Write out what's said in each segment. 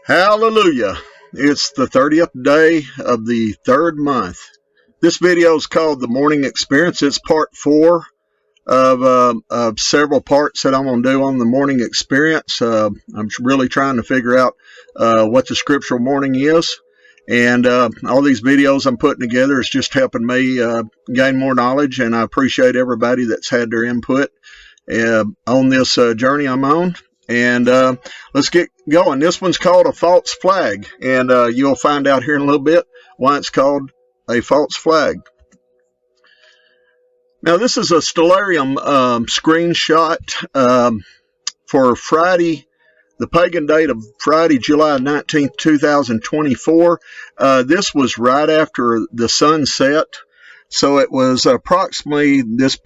Hallelujah. It's the 30th day of the third month. This video is called The Morning Experience. It's part 4 of several parts that I'm going to do on the morning experience. I'm really trying to figure out what the scriptural morning is. And all these videos I'm putting together is just helping me gain more knowledge. And I appreciate everybody that's had their input on this journey I'm on. And let's get going. This one's called a false flag, and you'll find out here in a little bit why it's called a false flag. Now, this is a stellarium screenshot for Friday, the pagan date of Friday, July 19th, 2024. This was right after the sun set, so it was approximately, this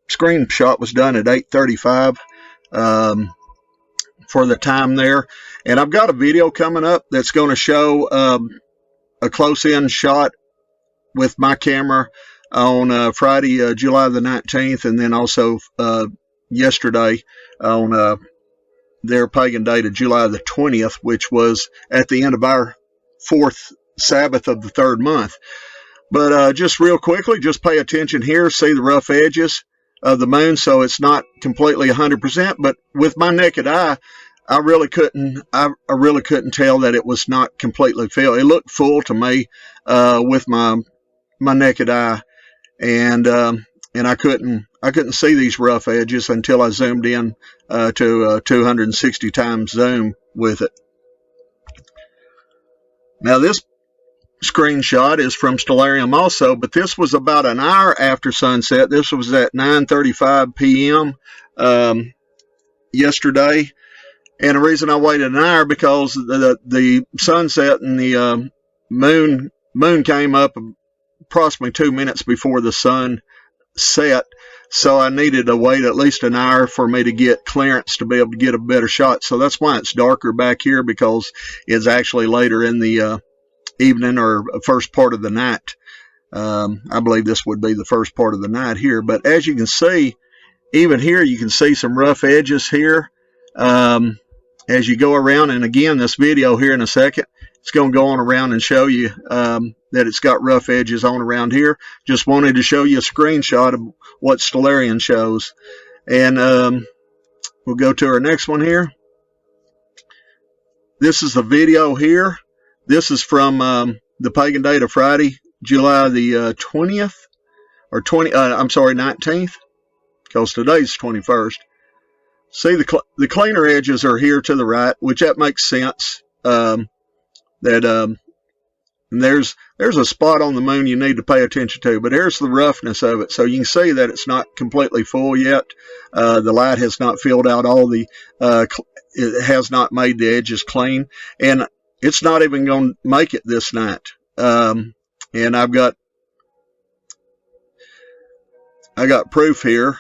screenshot was done at 8:35. For the time there, and I've got a video coming up that's going to show a close-in shot with my camera on Friday, July the 19th, and then also yesterday on their pagan date of July the 20th, which was at the end of our fourth Sabbath of the third month. But just real quickly, just pay attention here, see the rough edges of the moon, so it's not completely 100%, but with my naked eye, I really couldn't tell that it was not completely filled. It looked full to me with my naked eye, and I couldn't see these rough edges until I zoomed in to 260 times zoom with it. Now this screenshot is from Stellarium also, but this was about an hour after sunset. This was at 9:35 p.m. Yesterday, and the reason I waited an hour because the sunset and the moon came up approximately 2 minutes before the sun set, so I needed to wait at least an hour for me to get clearance to be able to get a better shot. So that's why it's darker back here, because it's actually later in the evening or first part of the night. I believe this would be the first part of the night here, but as you can see, even here you can see some rough edges here as you go around. And again, this video here in a second, it's going to go on around and show you that it's got rough edges on around here. Just wanted to show you a screenshot of what Stellarium shows. And we'll go to our next one here. This is the video here. This is from the pagan date of Friday, July the 20th, or 19th, because today's 21st. See, the cleaner edges are here to the right, which that makes sense. And there's a spot on the moon you need to pay attention to, but here's the roughness of it. So you can see that it's not completely full yet. The light has not filled out all the, it has not made the edges clean, and it's not even going to make it this night. And I got proof here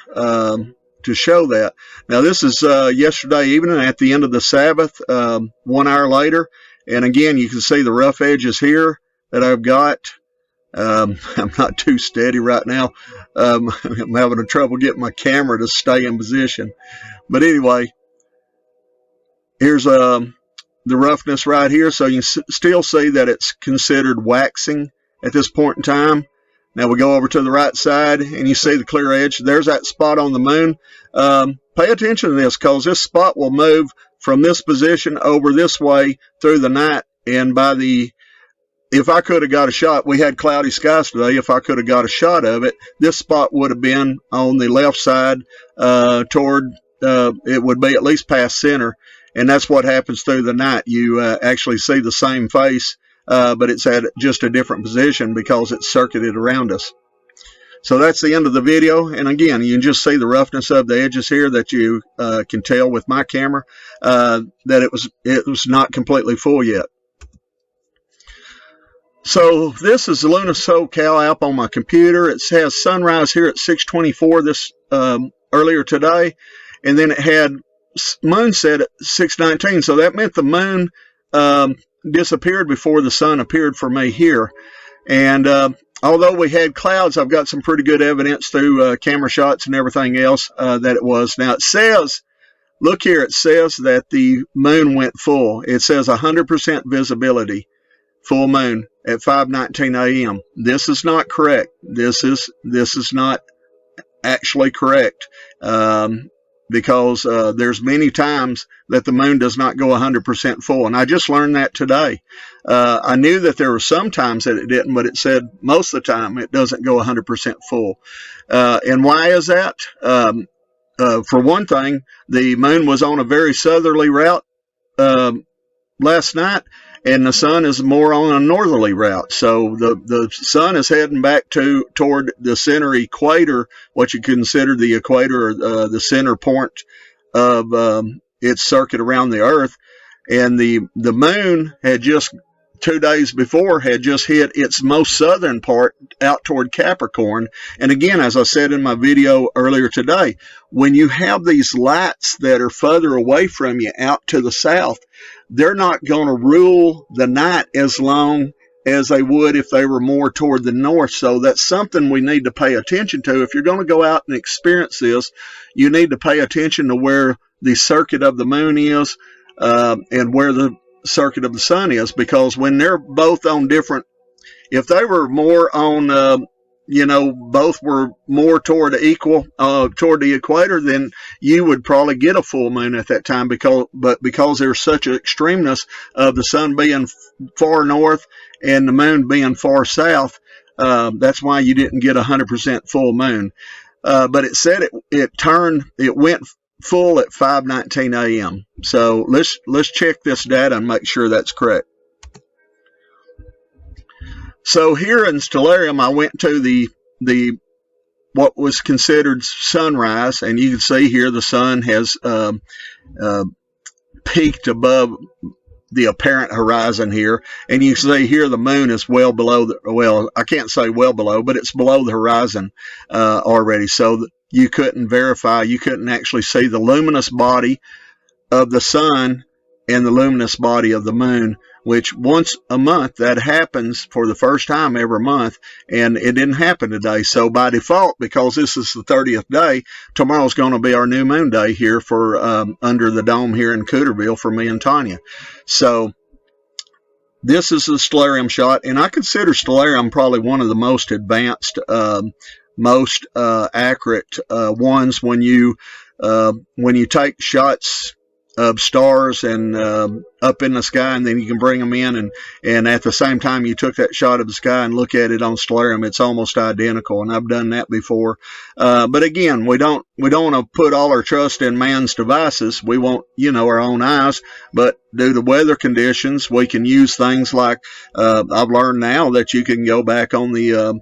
to show that. Now this is yesterday evening at the end of the Sabbath, 1 hour later, and again you can see the rough edges here that I've got. I'm not too steady right now. I'm having trouble getting my camera to stay in position, but anyway, here's the roughness right here, so you can still see that it's considered waxing at this point in time. Now we go over to the right side and you see the clear edge. There's that spot on the moon. Pay attention to this, because this spot will move from this position over this way through the night, and if I could have got a shot, we had cloudy skies today, if I could have got a shot of it, this spot would have been on the left side toward, it would be at least past center. And that's what happens through the night. You actually see the same face, but it's at just a different position because it's circuited around us. So that's the end of the video. And again, you can just see the roughness of the edges here that you can tell with my camera that it was not completely full yet. So this is the Luna SoCal app on my computer. It has sunrise here at 6:24 this earlier today, and then it had moon set at 6:19, so that meant the moon disappeared before the sun appeared for me here. And although we had clouds, I've got some pretty good evidence through camera shots and everything else that it was. Now it says look here, it says that the moon went full. It says 100% visibility, full moon at 5:19 a.m. This is not correct. This is not actually correct, because there's many times that the moon does not go 100% full, and I just learned that today. I knew that there were some times that it didn't, but it said most of the time it doesn't go 100% full. And why is that? For one thing, the moon was on a very southerly route last night, and the sun is more on a northerly route. So the sun is heading back toward the center equator, what you consider the equator, or the center point of its circuit around the Earth. And the moon had just 2 days before had just hit its most southern part out toward Capricorn. And again, as I said in my video earlier today, when you have these lights that are further away from you out to the south, they're not going to rule the night as long as they would if they were more toward the north. So that's something we need to pay attention to. If you're going to go out and experience this, you need to pay attention to where the circuit of the moon is, and where the circuit of the sun is, because when they're both on different, if they were more on both were more toward the equator, then you would probably get a full moon at that time, because there's such an extremeness of the sun being far north and the moon being far south. That's why you didn't get 100% full moon. But it said it went full at 5:19 a.m. So let's check this data and make sure that's correct. So here in Stellarium, I went to the what was considered sunrise, and you can see here the sun has peaked above the apparent horizon here, and you see here the moon is well below well, I can't say well below, but it's below the horizon already. So you couldn't verify, you couldn't actually see the luminous body of the sun and the luminous body of the moon, which once a month that happens for the first time every month, and it didn't happen today. So by default, because this is the 30th day, tomorrow's going to be our new moon day here for under the dome here in Cooterville for me and Tanya. So this is the Stellarium shot, and I consider Stellarium probably one of the most advanced, most accurate ones when you take shots of stars and up in the sky, and then you can bring them in, and at the same time you took that shot of the sky and look at it on Stellarium, it's almost identical, and I've done that before. But again, we don't want to put all our trust in man's devices. We want our own eyes, but due to weather conditions, we can use things like I've learned now that you can go back on the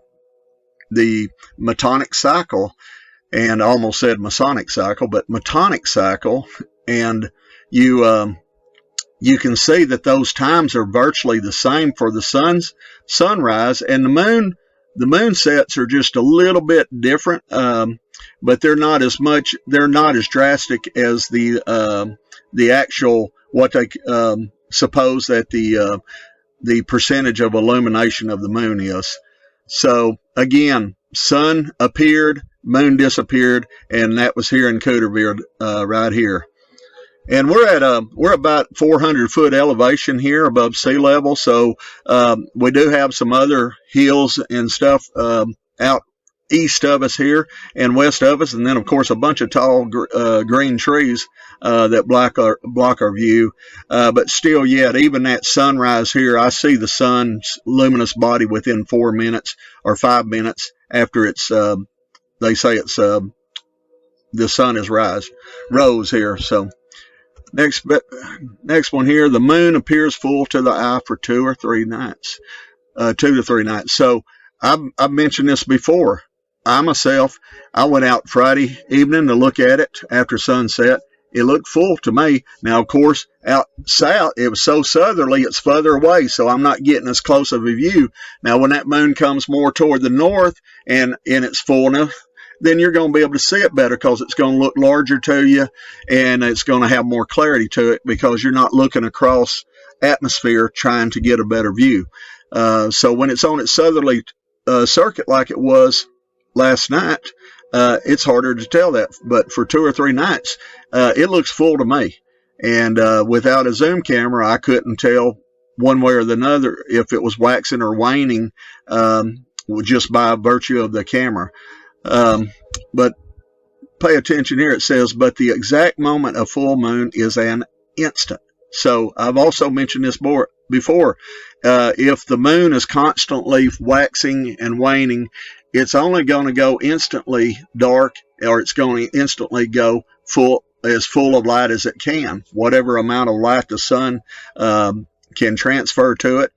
Metonic cycle, and I almost said Masonic cycle, but Metonic cycle, and you can see that those times are virtually the same for the sunrise, and the moon sets are just a little bit different, but they're not as drastic as the actual what they suppose that the percentage of illumination of the moon is. So again, sun appeared, moon disappeared, and that was here in Cooterville, right here. And we're about 400-foot elevation here above sea level. So we do have some other hills and stuff out east of us here and west of us, and then of course a bunch of tall green trees that block our view. But still, yet even at sunrise here, I see the sun's luminous body within 4 minutes or 5 minutes after it's. They say it's the sun has rose here. So. Next one here, the moon appears full to the eye for 2 to 3 nights. So I've mentioned this before. I myself, I went out Friday evening to look at it after sunset. It looked full to me. Now, of course, out south, it was so southerly, it's further away, so I'm not getting as close of a view. Now, when that moon comes more toward the north and in its fullness, then you're going to be able to see it better because it's going to look larger to you, and it's going to have more clarity to it because you're not looking across atmosphere trying to get a better view. So when it's on its southerly circuit like it was last night, it's harder to tell that. But for 2 or 3 nights, it looks full to me. And without a zoom camera, I couldn't tell one way or the other if it was waxing or waning, just by virtue of the camera. But pay attention here. It says, but the exact moment of full moon is an instant. So I've also mentioned this before. If the moon is constantly waxing and waning, it's only going to go instantly dark, or it's going to instantly go as full of light as it can. Whatever amount of light the sun can transfer to it.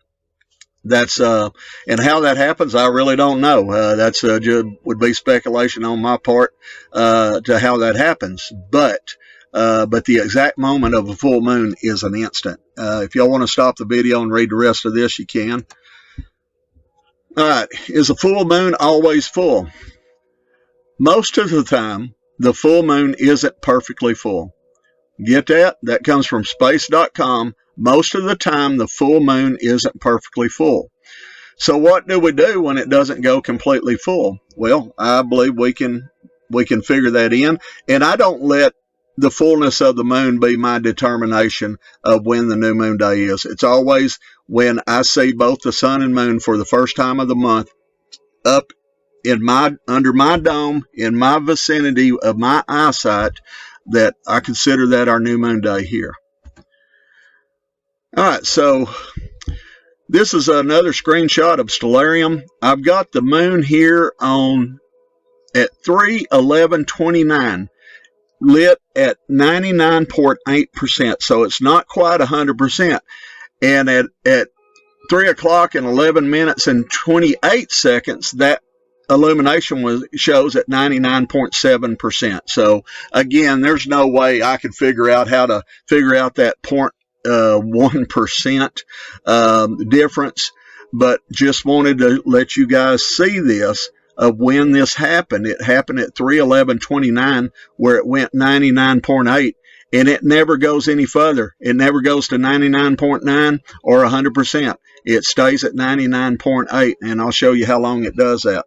That's and how that happens, I really don't know. That's just would be speculation on my part to how that happens. But the exact moment of a full moon is an instant. If y'all want to stop the video and read the rest of this, you can. All right, is a full moon always full? Most of the time, the full moon isn't perfectly full. Get that? That comes from space.com. Most of the time, the full moon isn't perfectly full. So what do we do when it doesn't go completely full? Well, I believe we can figure that in. And I don't let the fullness of the moon be my determination of when the new moon day is. It's always when I see both the sun and moon for the first time of the month up in under my dome, in my vicinity of my eyesight, that I consider that our new moon day here. All right, so this is another screenshot of stellarium. I've got the moon here at 3/11/29, lit at 99.8%, so it's not quite 100%. And at 3 o'clock and 11 minutes and 28 seconds, that illumination shows at 99.7%. So again, there's no way I could figure out how to figure out that 1% difference, but just wanted to let you guys see this of when this happened. It happened at 3/11/29, where it went 99.8, and it never goes any further. It never goes to 99.9 or 100%. It stays at 99.8, and I'll show you how long it does that.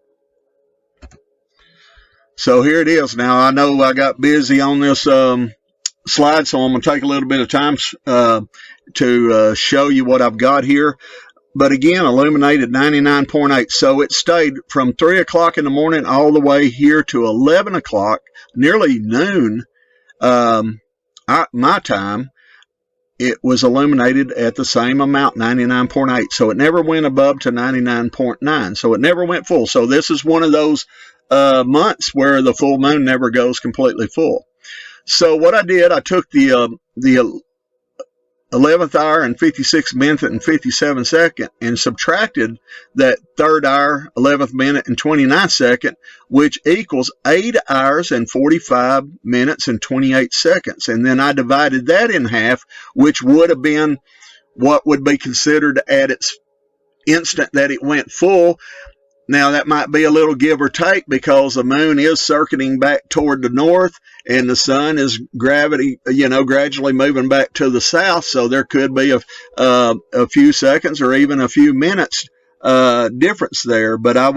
So here it is. Now, I know I got busy on this slide, so I'm going to take a little bit of time to show you what I've got here. But again, illuminated 99.8. So it stayed from 3 o'clock in the morning all the way here to 11 o'clock, nearly noon, my time. It was illuminated at the same amount, 99.8. So it never went above to 99.9. So it never went full. So this is one of those months where the full moon never goes completely full. So what I did, I took the 11th hour and 56 minutes and 57 seconds and subtracted that 3rd hour, 11th minute and 29 second, which equals 8 hours and 45 minutes and 28 seconds. And then I divided that in half, which would have been what would be considered at its instant that it went full. Now, that might be a little give or take because the moon is circling back toward the north and the sun is gradually moving back to the south. So there could be a few seconds or even a few minutes difference there. But I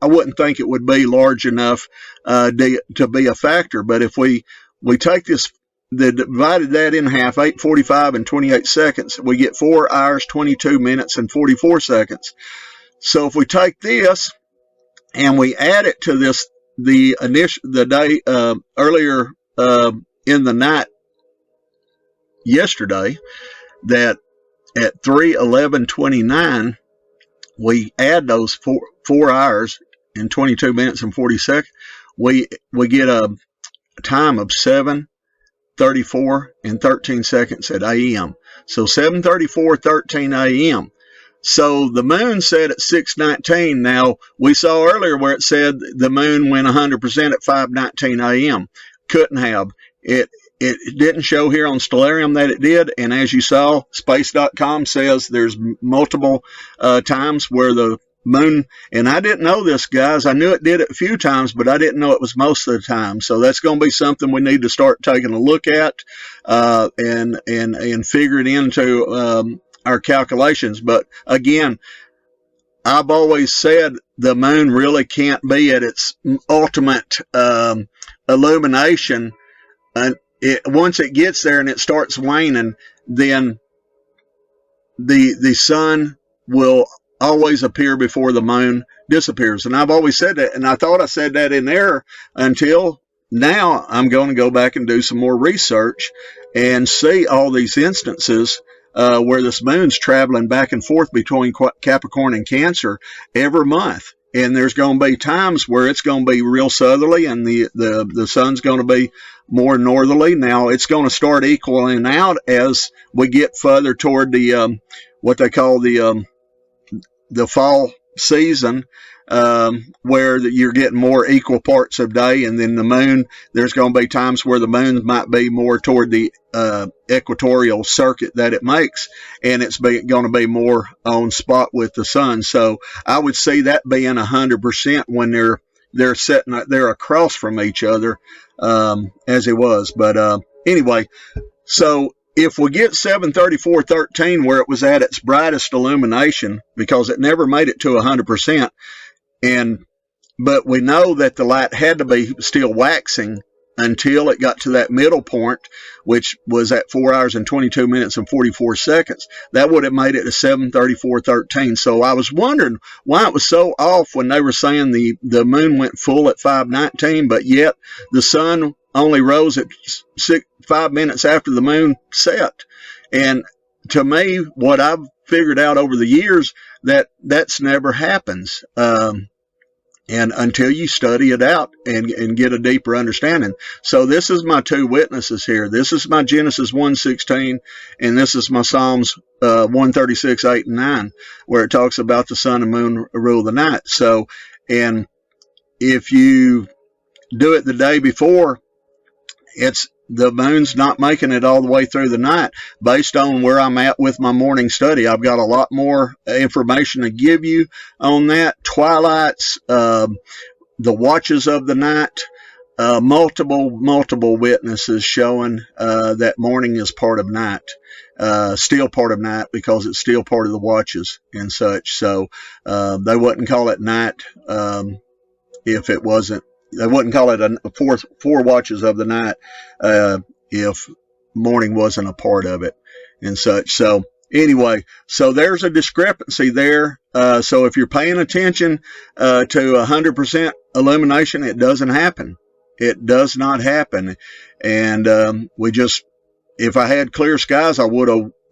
wouldn't think it would be large enough to be a factor. But if we take this, divided that in half, 8:45 and 28 seconds, we get 4 hours, 22 minutes and 44 seconds. So if we take this and we add it to this, the day earlier in the night yesterday, that at 3/11/29, we add those 4 hours and 22 minutes and 40 seconds, we get a time of 7:34 and 13 seconds at AM. So 7:34:13 AM. So the moon set at 6:19. Now, we saw earlier where it said the moon went 100% at 5:19 AM. Couldn't have. It didn't show here on Stellarium that it did. And as you saw, space.com says there's multiple times where the moon, and I didn't know this, guys. I knew it did it a few times, but I didn't know it was most of the time. So that's going to be something we need to start taking a look at and figure it into our calculations. But again, I've always said the moon really can't be at its ultimate illumination. And once it gets there and it starts waning, then the sun will always appear before the moon disappears. And I've always said that, and I thought I said that in error until now. I'm going to go back and do some more research and see all these instances where this moon's traveling back and forth between Capricorn and Cancer every month. And there's going to be times where it's going to be real southerly and the sun's going to be more northerly. Now, it's going to start equaling out as we get further toward the what they call the fall season, where you're getting more equal parts of day. And then the moon, there's going to be times where the moon might be more toward the equatorial circuit that it makes, and it's going to be more on spot with the sun. So I would see that being 100% when they're sitting there across from each other, as it was. But anyway, so if we get 734.13 where it was at its brightest illumination, because it never made it to 100%, but we know that the light had to be still waxing until it got to that middle point, which was at 4 hours and 22 minutes and 44 seconds. That would have made it to 734.13. So I was wondering why it was so off when they were saying the moon went full at 5:19, but yet the sun only rose at 5 minutes after the moon set. And to me, what I've figured out over the years, that's never happens. And until you study it out and get a deeper understanding. So this is my two witnesses here. This is my Genesis 1:16, and this is my Psalms 136, 8, and 9, where it talks about the sun and moon rule the night. So, and if you do it the day before, the moon's not making it all the way through the night. Based on where I'm at with my morning study, I've got a lot more information to give you on that. Twilights, the watches of the night, multiple witnesses showing that morning is part of night, still part of night, because it's still part of the watches and such. So they wouldn't call it night if it wasn't. They wouldn't call it four watches of the night if morning wasn't a part of it and such. So anyway, so there's a discrepancy there. So if you're paying attention to 100% illumination, it doesn't happen. It does not happen. And if I had clear skies, I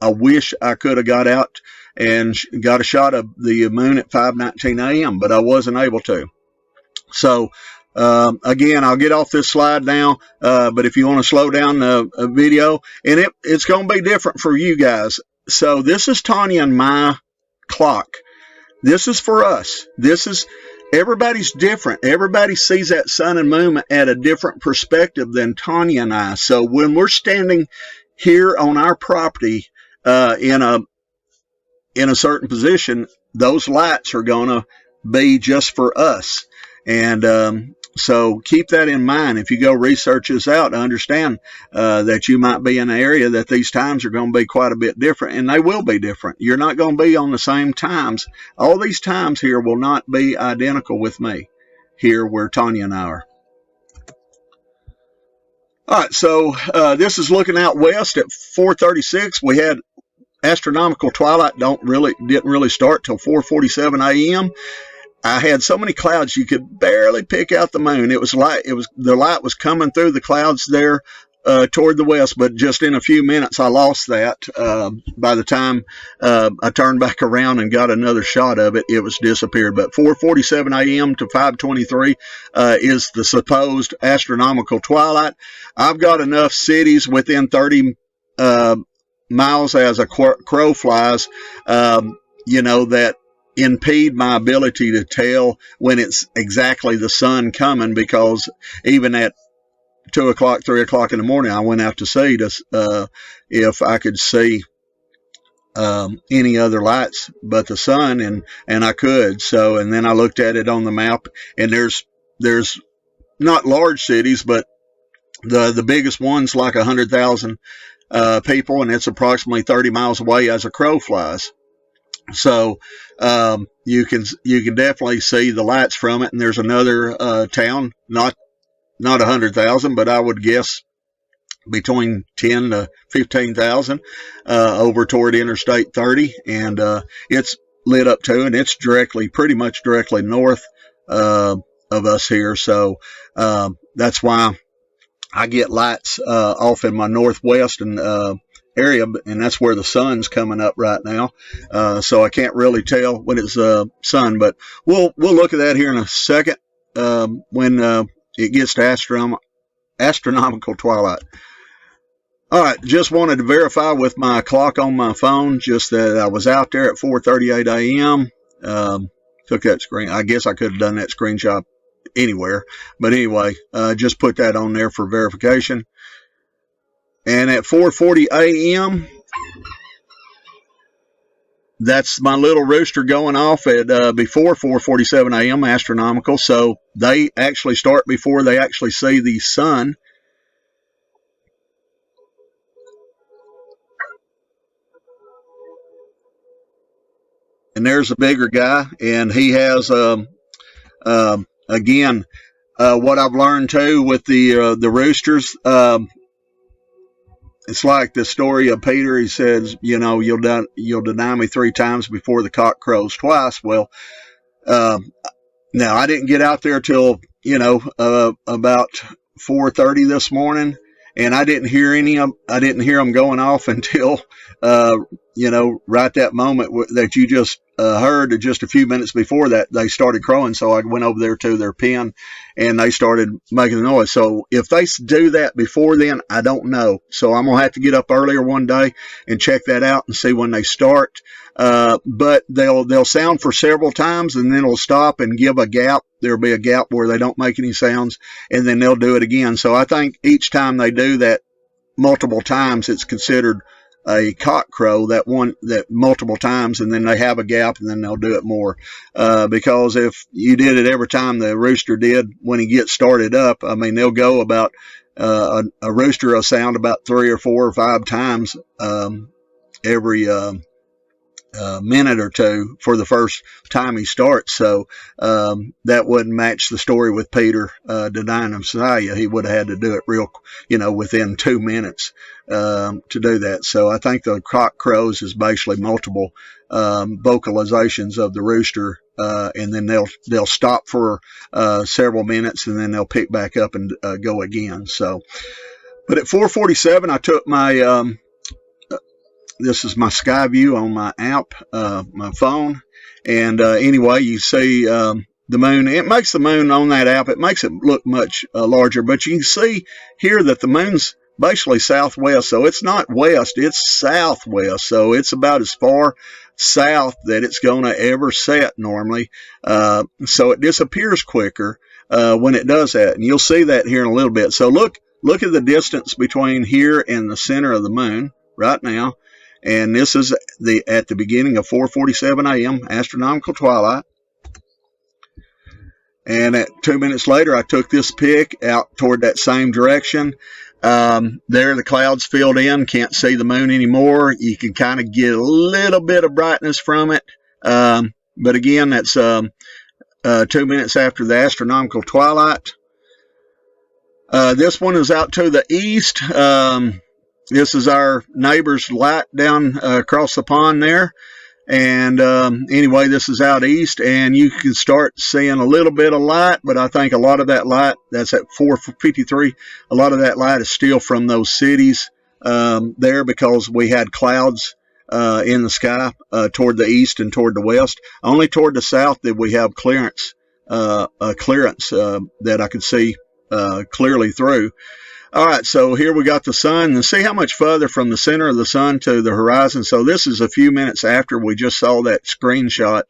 wish I could have got out and got a shot of the moon at 5:19 a.m., but I wasn't able to. So again, I'll get off this slide now, but if you want to slow down the video, and it's going to be different for you guys. So this is Tanya and my clock. This is for us. Everybody's different. Everybody sees that sun and moon at a different perspective than Tanya and I. So when we're standing here on our property in a certain position, those lights are going to be just for us. And so keep that in mind if you go research this out, to understand that you might be in an area that these times are going to be quite a bit different, and they will be different. You're not going to be on the same times. All these times here will not be identical with me here where Tanya and I are. All right, so this is looking out west at 4:36. We had astronomical twilight didn't really start till 4:47 a.m. I had so many clouds you could barely pick out the moon. The light was coming through the clouds there toward the west, but just in a few minutes I lost that. By the time I turned back around and got another shot of it, it was disappeared. But 4:47 a.m. to 5:23 is the supposed astronomical twilight. I've got enough cities within 30 miles as a crow flies, that impede my ability to tell when it's exactly the sun coming, because even at 2 o'clock, 3 o'clock in the morning, I went out to see if I could see any other lights but the sun, and I could. So, and then I looked at it on the map, and there's not large cities, but the biggest one's like 100,000 people, and it's approximately 30 miles away as a crow flies. So you can definitely see the lights from it. And there's another town, not 100,000, but I would guess between 10 to 15,000 over toward Interstate 30, and it's lit up too, and it's pretty much directly north of us here. So that's why I get lights off in my northwest and area, and that's where the sun's coming up right now. So I can't really tell when it's sun, but we'll look at that here in a second when it gets to astronomical twilight. All right, just wanted to verify with my clock on my phone just that I was out there at 4:38 a.m. Took that screen. I guess I could have done that screenshot anywhere, but anyway, just put that on there for verification. And at 4:40 a.m., that's my little rooster going off at before 4:47 a.m. astronomical. So they actually start before they actually see the sun. And there's a bigger guy, and he has again what I've learned too with the roosters. It's like the story of Peter. He says, you know, you'll deny me 3 times before the cock crows twice. Well, now I didn't get out there till about 4:30 this morning, and I didn't hear them going off until right that moment that you just heard. Just a few minutes before that, they started crowing. So I went over there to their pen, and they started making the noise. So if they do that before then, I don't know. So I'm gonna have to get up earlier one day and check that out and see when they start. But they'll sound for several times, and then it'll stop and give a gap. There'll be a gap where they don't make any sounds, and then they'll do it again. So I think each time they do that multiple times, it's considered a cock crow, that multiple times, and then they have a gap, and then they'll do it more. Because if you did it every time the rooster did when he gets started up, I mean, they'll go about a rooster will sound about 3 or 4 or 5 times every minute or two for the first time he starts. So that wouldn't match the story with Peter denying Messiah. He would have had to do it within 2 minutes to do that. So I think the cock crows is basically multiple vocalizations of the rooster, and then they'll stop for several minutes, and then they'll pick back up and go again. So, but at 4:47, I took my this is my sky view on my app, my phone. And anyway, you see the moon. It makes the moon on that app, it makes it look much larger. But you can see here that the moon's basically southwest. So it's not west, it's southwest. So it's about as far south that it's going to ever set normally. So it disappears quicker when it does that. And you'll see that here in a little bit. So look at the distance between here and the center of the moon right now. And this is at the beginning of 4:47 a.m. astronomical twilight. And at 2 minutes later, I took this pic out toward that same direction. There, the clouds filled in. Can't see the moon anymore. You can kind of get a little bit of brightness from it. But again, that's 2 minutes after the astronomical twilight. This one is out to the east. This is our neighbor's light down across the pond there. And anyway, this is out east, and you can start seeing a little bit of light, but I think a lot of that light, that's at 4:53, a lot of that light is still from those cities there, because we had clouds in the sky toward the east and toward the west. Only toward the south did we have clearance that I could see clearly through. All right, so here we got the sun, and see how much further from the center of the sun to the horizon. So this is a few minutes after we just saw that screenshot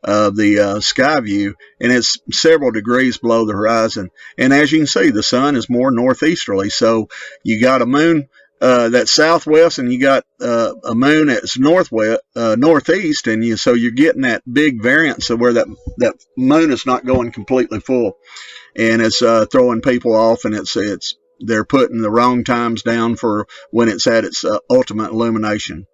of the sky view, and it's several degrees below the horizon. And as you can see, the sun is more northeasterly. So you got a moon that's southwest, and you got a moon that's northeast, and so you're getting that big variance of where that moon is not going completely full, and it's throwing people off, and they're putting the wrong times down for when it's at its ultimate illumination.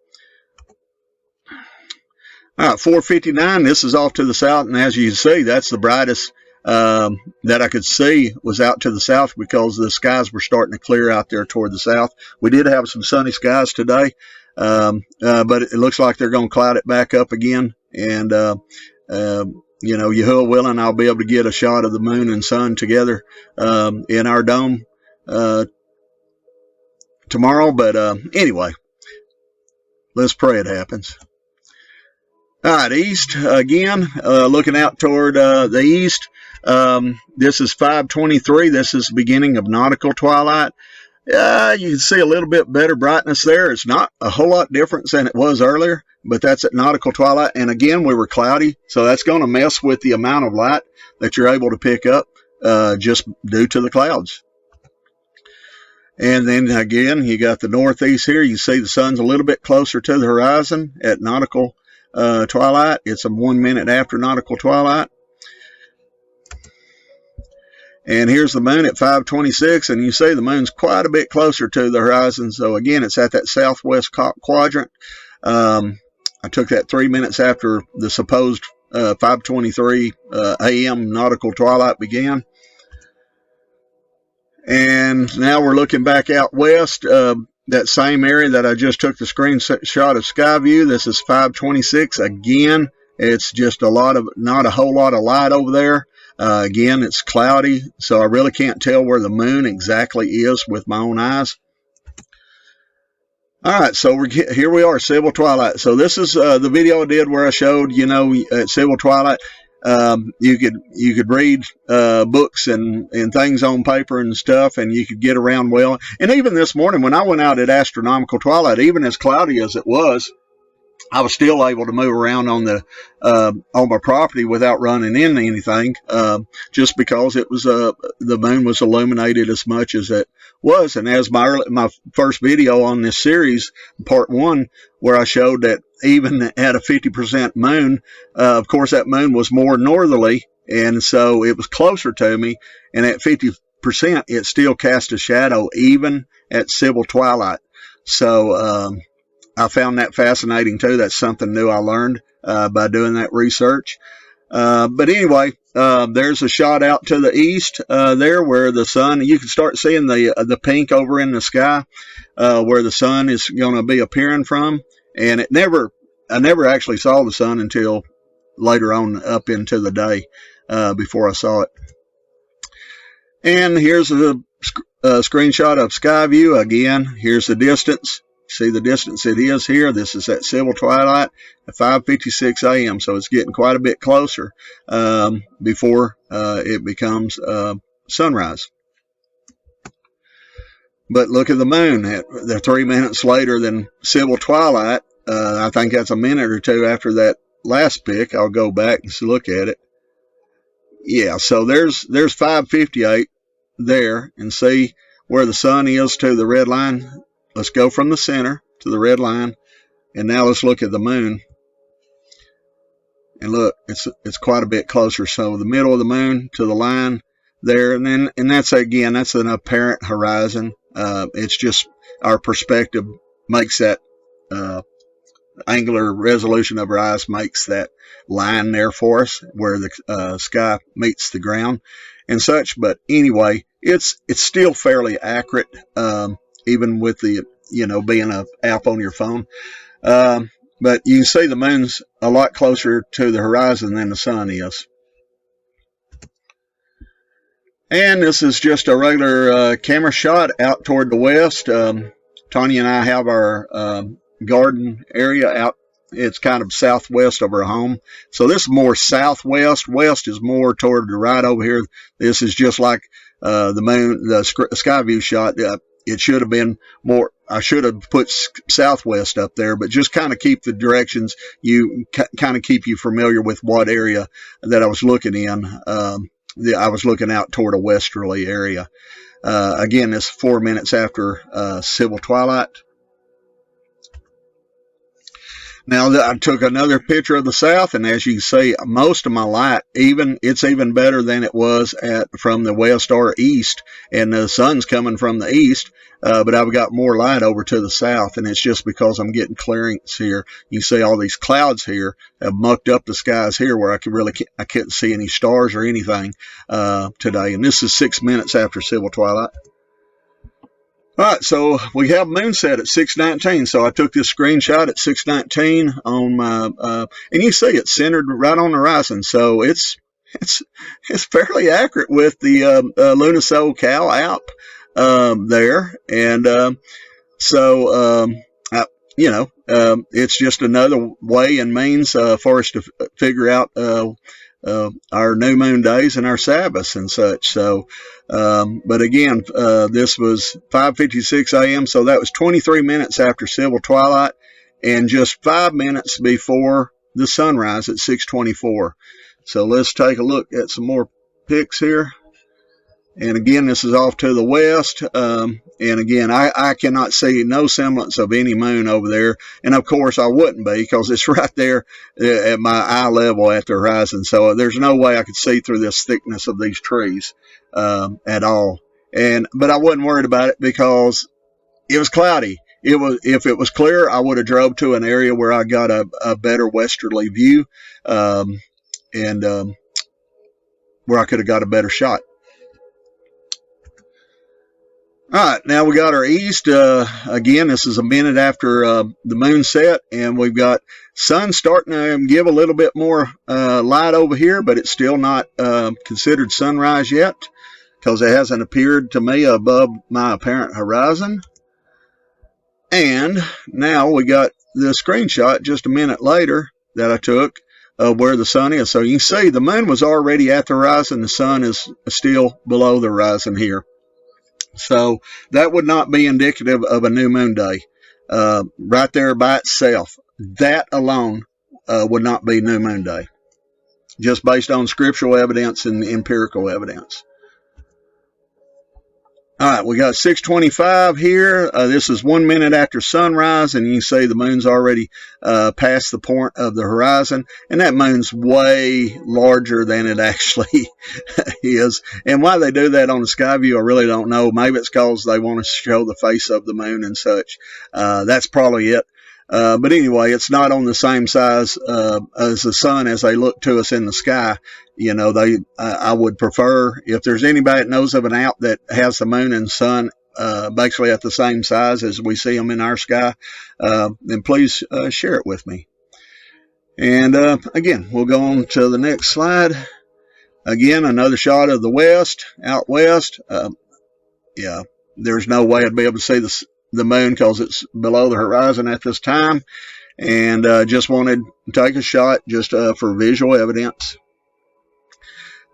All right, 4:59. This is off to the south, and as you can see, that's the brightest that I could see was out to the south because the skies were starting to clear out there toward the south. We did have some sunny skies today, but it looks like they're going to cloud it back up again. And you know, YaHUaH willing, I'll be able to get a shot of the moon and sun together in our dome tomorrow. But anyway, let's pray it happens. All right, east again, looking out toward the east. This is 5:23. This is the beginning of nautical twilight. You can see a little bit better brightness there. It's not a whole lot different than it was earlier, but that's at nautical twilight. And again, we were cloudy, so that's going to mess with the amount of light that you're able to pick up just due to the clouds. And then again, you got the northeast here. You see the sun's a little bit closer to the horizon at nautical twilight. It's 1 minute after nautical twilight. And here's the moon at 5:26, and you see the moon's quite a bit closer to the horizon. So again, it's at that southwest quadrant. I took that 3 minutes after the supposed 5:23 a.m. nautical twilight began. And now we're looking back out west, that same area that I just took the screenshot of sky view. This is 5:26. Again, it's just not a whole lot of light over there. Again, it's cloudy, so I really can't tell where the moon exactly is with my own eyes. All right, so here we are, civil twilight. So this is the video I did where I showed, you know, at civil twilight, you could read books and things on paper and stuff, and you could get around well. And even this morning, when I went out at astronomical twilight, even as cloudy as it was, I was still able to move around on my property without running into anything, just because it was the moon was illuminated as much as it was. And as my first video on this series, part 1, where I showed that even at a 50% moon, of course that moon was more northerly, and so it was closer to me. And at 50%, it still cast a shadow even at civil twilight. So I found that fascinating too. That's something new I learned by doing that research. But anyway, there's a shot out to the east there where the sun, you can start seeing the pink over in the sky where the sun is going to be appearing from. And I never actually saw the sun until later on up into the day before I saw it. And here's a screenshot of sky view again. Here's the distance. See the distance it is here. This is at civil twilight at 5:56 a.m. So it's getting quite a bit closer before it becomes sunrise. But look at the moon. They're 3 minutes later than civil twilight. I think that's a minute or two after that last pic. I'll go back and look at it. Yeah, so there's 5:58 there, and see where the sun is to the red line. Let's go from the center to the red line, and now let's look at the moon. And look, it's quite a bit closer. So the middle of the moon to the line there, and that's again, that's an apparent horizon. It's just our perspective makes that angular resolution of our eyes makes that line there for us where the sky meets the ground and such. But anyway, it's still fairly accurate. Even with the, being an app on your phone. But you can see the moon's a lot closer to the horizon than the sun is. And this is just a regular camera shot out toward the west. Tanya and I have our garden area out. It's kind of southwest of our home. So this is more southwest. West is more toward the right over here. This is just like the moon, the sky view shot. It should have been more, I should have put southwest up there, but just kind of keep the directions, kind of keep you familiar with what area that I was looking in. I was looking out toward a westerly area. Again, it's 4 minutes after civil twilight. Now I took another picture of the south, and as you can see, most of my light, it's even better than it was from the west or east, and the sun's coming from the east, but I've got more light over to the south, and it's just because I'm getting clearance here. You see all these clouds here have mucked up the skies here where I couldn't see any stars or anything today, and this is 6 minutes after civil twilight. All right, so we have moonset at 6:19. So I took this screenshot at 6:19 on my, and you see it's centered right on the horizon. So it's fairly accurate with the Lunisoul Cal app there, and it's just another way and means for us to figure out our new moon days and our Sabbaths and such. So, but again, this was 5:56 a.m. So that was 23 minutes after civil twilight, and just 5 minutes before the sunrise at 6:24. So let's take a look at some more pics here. And again, this is off to the west. And again, I cannot see no semblance of any moon over there. And of course, I wouldn't be, because it's right there at my eye level at the horizon. So there's no way I could see through this thickness of these trees at all. But I wasn't worried about it because it was cloudy. If it was clear, I would have drove to an area where I got a better westerly view, and where I could have got a better shot. All right, now we got our east. Again, this is a minute after the moon set, and we've got sun starting to give a little bit more light over here, but it's still not considered sunrise yet because it hasn't appeared to me above my apparent horizon. And now we got the screenshot just a minute later that I took of where the sun is. So you can see the moon was already at the horizon. The sun is still below the horizon here. So that would not be indicative of a new moon day right there by itself. That alone would not be new moon day, just based on scriptural evidence and empirical evidence. All right, we got 6:25 here. This is 1 minute after sunrise, and you can see the moon's already past the point of the horizon, and that moon's way larger than it actually is. And why they do that on the sky view, I really don't know. Maybe it's because they want to show the face of the moon and such. That's probably it. But anyway, it's not on the same size as the sun as they look to us in the sky. You know, I would prefer, if there's anybody that knows of an app that has the moon and sun basically at the same size as we see them in our sky, then please share it with me. And again, we'll go on to the next slide. Again, another shot of the west, out west. Yeah, there's no way I'd be able to see the moon because it's below the horizon at this time, and just wanted to take a shot just for visual evidence.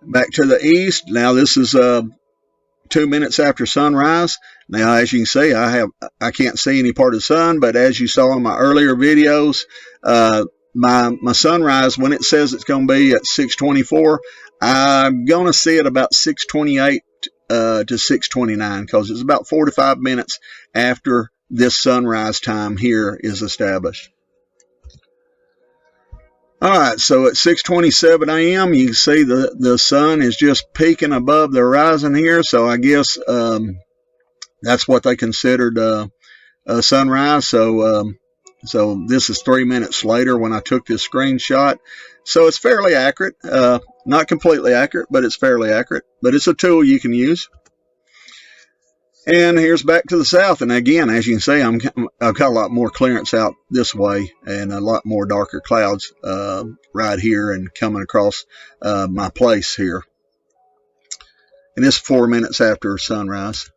Back to the east. Now this is 2 minutes after sunrise. Now, as you can see, I can't see any part of the sun, but as you saw in my earlier videos, my sunrise, when it says it's going to be at 6:24, I'm going to see it about 6:28 to 6:29, because it's about 4 to 5 minutes after this sunrise time here is established. All right, so at 6:27 a.m., you can see the sun is just peaking above the horizon here. So I guess that's what they considered a sunrise. So this is 3 minutes later when I took this screenshot. So it's fairly accurate. Not completely accurate, but it's fairly accurate. But it's a tool you can use. And here's back to the south. And again, as you can see, I've got a lot more clearance out this way and a lot more darker clouds right here and coming across my place here. And this is 4 minutes after sunrise.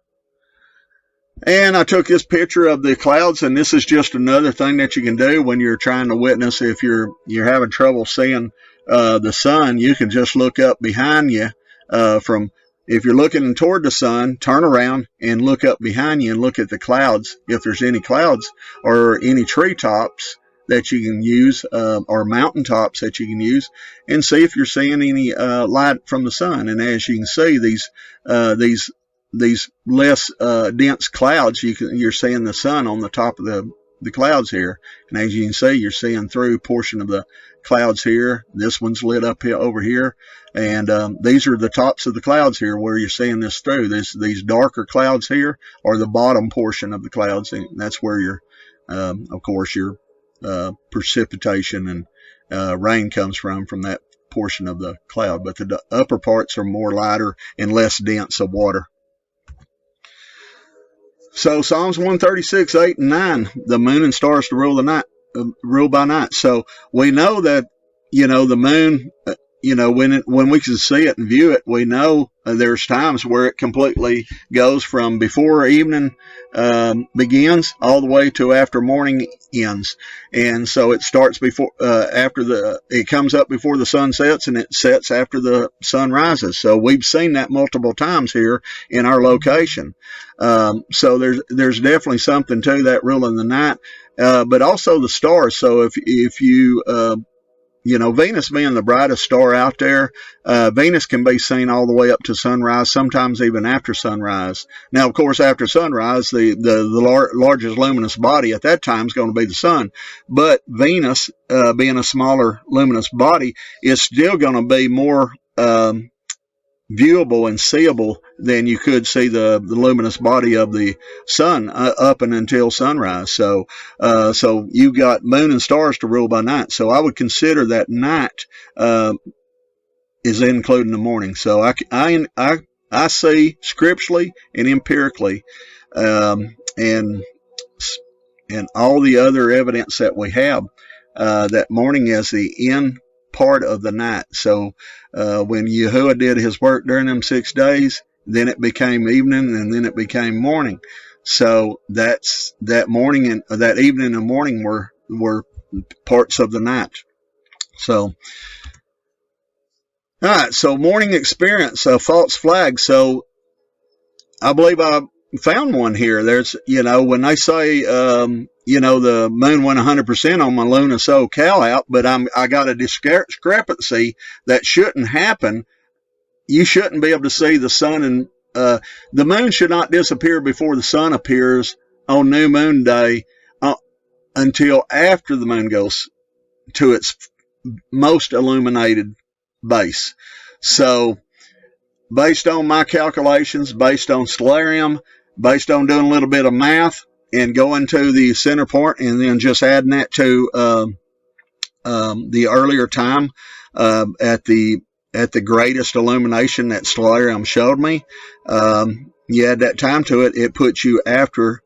And I took this picture of the clouds, and this is just another thing that you can do when you're trying to witness. If you're having trouble seeing the sun, you can just look up behind you if you're looking toward the sun, turn around and look up behind you and look at the clouds, if there's any clouds or any treetops that you can use, or mountaintops that you can use, and see if you're seeing any light from the sun. And as you can see, these less dense clouds, you're seeing the sun on the top of the clouds here. And as you can see, you're seeing through a portion of the clouds here. This one's lit up here over here. And these are the tops of the clouds here where you're seeing this through. These darker clouds here are the bottom portion of the clouds. And that's where your, of course, your precipitation and rain comes from that portion of the cloud. But the upper parts are more lighter and less dense of water. So Psalms 136, 8 and 9, the moon and stars to rule by night. So we know that, the moon, when we can see it and view it, we know there's times where it completely goes from before evening begins all the way to after morning ends. And so it starts before, it comes up before the sun sets, and it sets after the sun rises. So we've seen that multiple times here in our location. So there's definitely something to that rule in the night, but also the stars. So if you, Venus being the brightest star out there, Venus can be seen all the way up to sunrise, sometimes even after sunrise. Now, of course, after sunrise, the largest luminous body at that time is going to be the sun. But Venus, being a smaller luminous body, is still going to be more viewable and seeable than you could see the luminous body of the sun up and until sunrise. So you've got moon and stars to rule by night. So I would consider that night is including the morning. So I see scripturally and empirically and all the other evidence that we have that morning is the end part of the night. So when YaHUaH did his work during them 6 days, then it became evening, and then it became morning. So that's that morning and that evening and morning were parts of the night. So all right, so morning experience, false flag. So I believe I found one here. There's, when they say, the moon went 100% on my Luna SoCal out, but I got a discrepancy that shouldn't happen. You shouldn't be able to see the sun, and the moon should not disappear before the sun appears on new moon day until after the moon goes to its most illuminated base. So based on my calculations, based on stellarium, based on doing a little bit of math and going to the center point and then just adding that to the earlier time at the greatest illumination that stellarium showed me, you add that time to it, it puts you after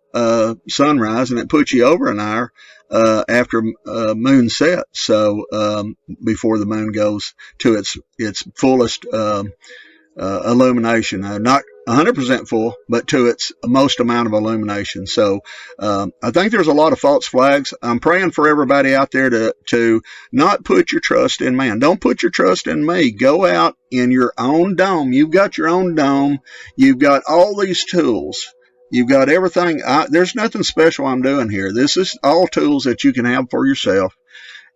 sunrise, and it puts you over an hour after moon set. So before the moon goes to its fullest illumination, not 100% full, but to its most amount of illumination. So I think there's a lot of false flags. I'm praying for everybody out there to not put your trust in man. Don't put your trust in me. Go out in your own dome. You've got your own dome. You've got all these tools. You've got everything. There's nothing special I'm doing here. This is all tools that you can have for yourself.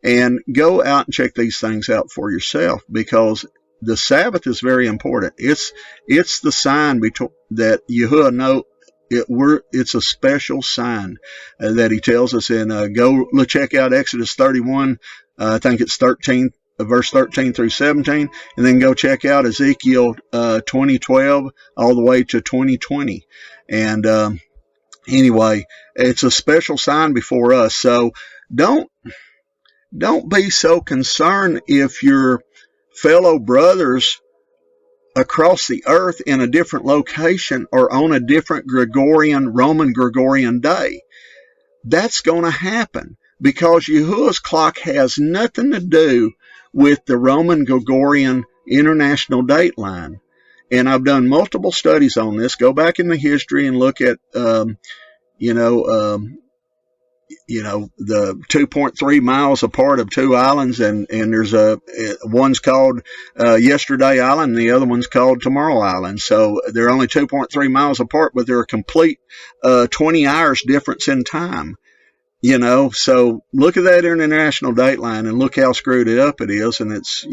And go out and check these things out for yourself, because the Sabbath is very important. It's the sign that YaHUaH know it's a special sign that he tells us in. Go check out Exodus 31. I think it's 13, verse 13 through 17, and then go check out Ezekiel 20:12 all the way to 20:20. And anyway, it's a special sign before us. So don't be so concerned if your fellow brothers across the earth in a different location or on a different Roman Gregorian day. That's going to happen because YaHUaH's clock has nothing to do with the Roman Gregorian international date line. And I've done multiple studies on this. Go back in the history and look at, the 2.3 miles apart of two islands, and there's one's called Yesterday Island and the other one's called Tomorrow Island. So they're only 2.3 miles apart, but they're a complete 20 hours difference in time. So look at that international date line and look how screwed it up it is. And it's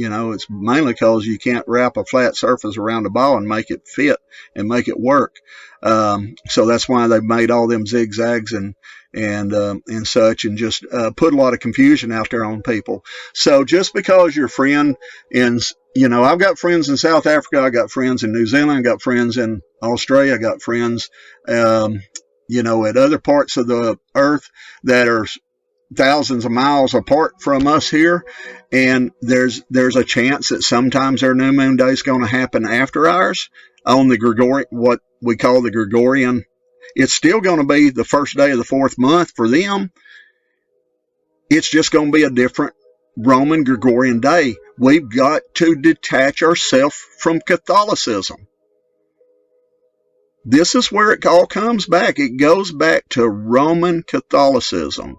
mainly because you can't wrap a flat surface around a ball and make it fit and make it work. So that's why they've made all them zigzags and and such, and just put a lot of confusion out there on people. So just because your friend in, I've got friends in South Africa, I got friends in New Zealand, I got friends in Australia, I got friends, at other parts of the earth that are thousands of miles apart from us here, and there's a chance that sometimes their new moon day is going to happen after ours on the Gregorian, what we call the Gregorian. It's still going to be the first day of the fourth month for them. It's just going to be a different Roman Gregorian day. We've got to detach ourselves from Catholicism. This is where it all comes back. It goes back to Roman Catholicism.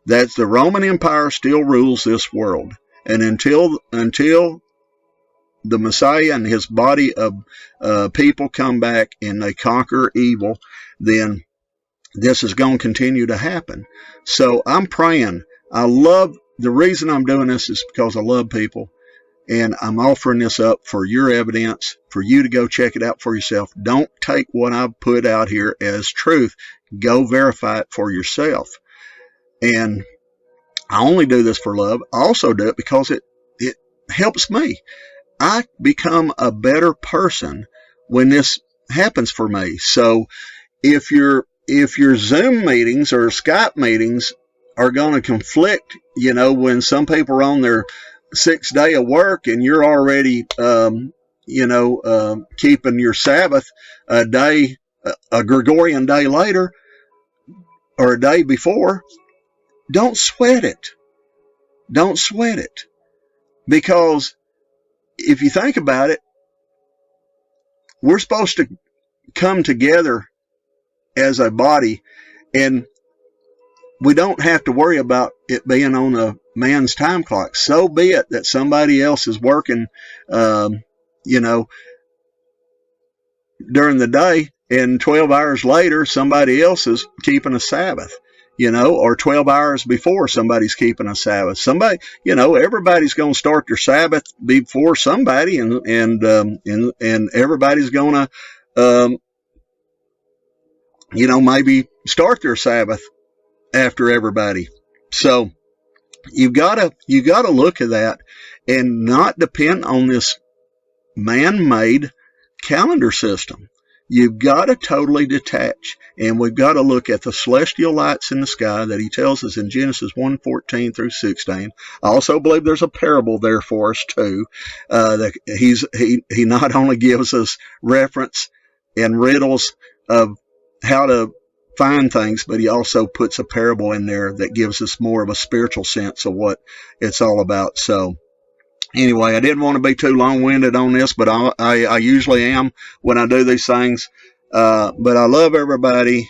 That the Roman Empire still rules this world. And until the Messiah and his body of people come back and they conquer evil, then this is going to continue to happen. So I'm praying. The reason I'm doing this is because I love people. And I'm offering this up for your evidence, for you to go check it out for yourself. Don't take what I've put out here as truth. Go verify it for yourself. And I only do this for love. I also do it because it helps me. I become a better person when this happens for me. So if your Zoom meetings or Skype meetings are going to conflict, when some people are on their 6th day of work and you're already, keeping your Sabbath a Gregorian day later or a day before, don't sweat it. Don't sweat it. Because if you think about it, we're supposed to come together as a body, and we don't have to worry about it being on a man's time clock. So be it that somebody else is working, during the day, and 12 hours later, somebody else is keeping a Sabbath. Or 12 hours before somebody's keeping a Sabbath. Somebody, everybody's going to start their Sabbath before somebody, and everybody's going to, maybe start their Sabbath after everybody. So you gotta look at that and not depend on this man-made calendar system. You've got to totally detach, and we've got to look at the celestial lights in the sky that he tells us in Genesis 1:14 through 16. I also believe there's a parable there for us too. That he not only gives us reference and riddles of how to find things, but he also puts a parable in there that gives us more of a spiritual sense of what it's all about. So anyway, I didn't want to be too long-winded on this, but I usually am when I do these things. But I love everybody.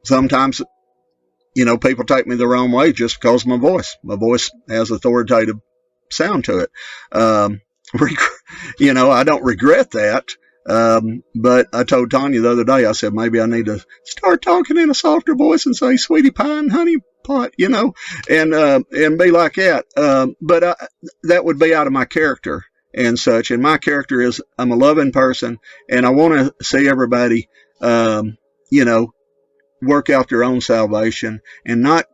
Sometimes, people take me the wrong way just because of my voice. My voice has authoritative sound to it. I don't regret that. But I told Tanya the other day, I said, maybe I need to start talking in a softer voice and say, sweetie pie and honey pot, and be like that. But that would be out of my character and such. And my character is I'm a loving person, and I want to see everybody, work out their own salvation and not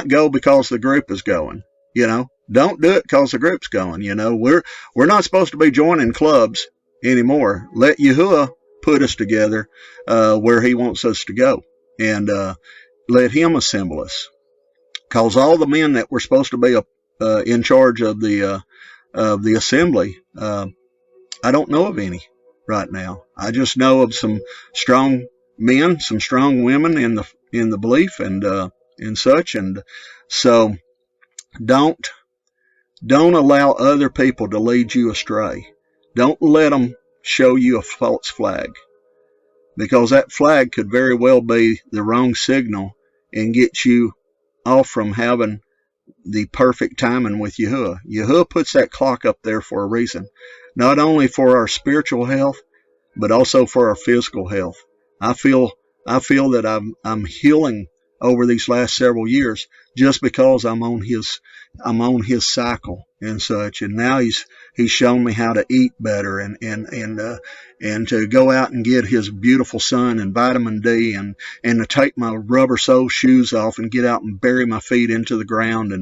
go because the group is going, Don't do it because the group's going, We're not supposed to be joining clubs anymore. Let YaHUaH put us together where he wants us to go, and let him assemble us. Because all the men that were supposed to be in charge of the assembly, I don't know of any right now. I just know of some strong men, some strong women in the belief and such. And so don't allow other people to lead you astray. Don't let them show you a false flag, because that flag could very well be the wrong signal and get you off from having the perfect timing with YaHUaH. YaHUaH puts that clock up there for a reason, not only for our spiritual health, but also for our physical health. I feel that I'm healing over these last several years just because I'm on his cycle and such. And now he's shown me how to eat better and to go out and get his beautiful sun and vitamin D and to take my rubber sole shoes off and get out and bury my feet into the ground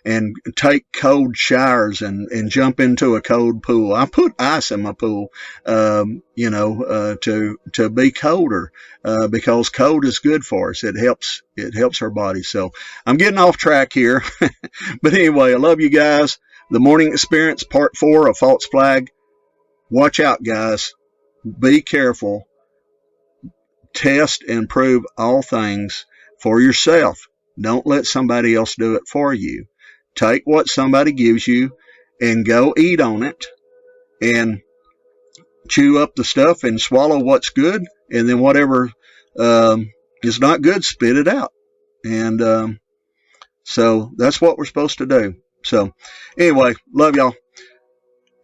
and take cold showers and jump into a cold pool. I put ice in my pool, to be colder, because cold is good for us. It helps our body. So I'm getting off track here. But anyway, I love you guys. The Morning Experience, Part 4 of False Flag. Watch out, guys. Be careful. Test and prove all things for yourself. Don't let somebody else do it for you. Take what somebody gives you and go eat on it and chew up the stuff and swallow what's good, and then whatever is not good, spit it out. And so that's what we're supposed to do. So anyway, love y'all.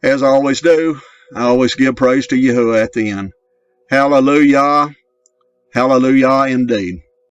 As I always do, I always give praise to YaHUaH at the end. Hallelujah. Hallelujah indeed.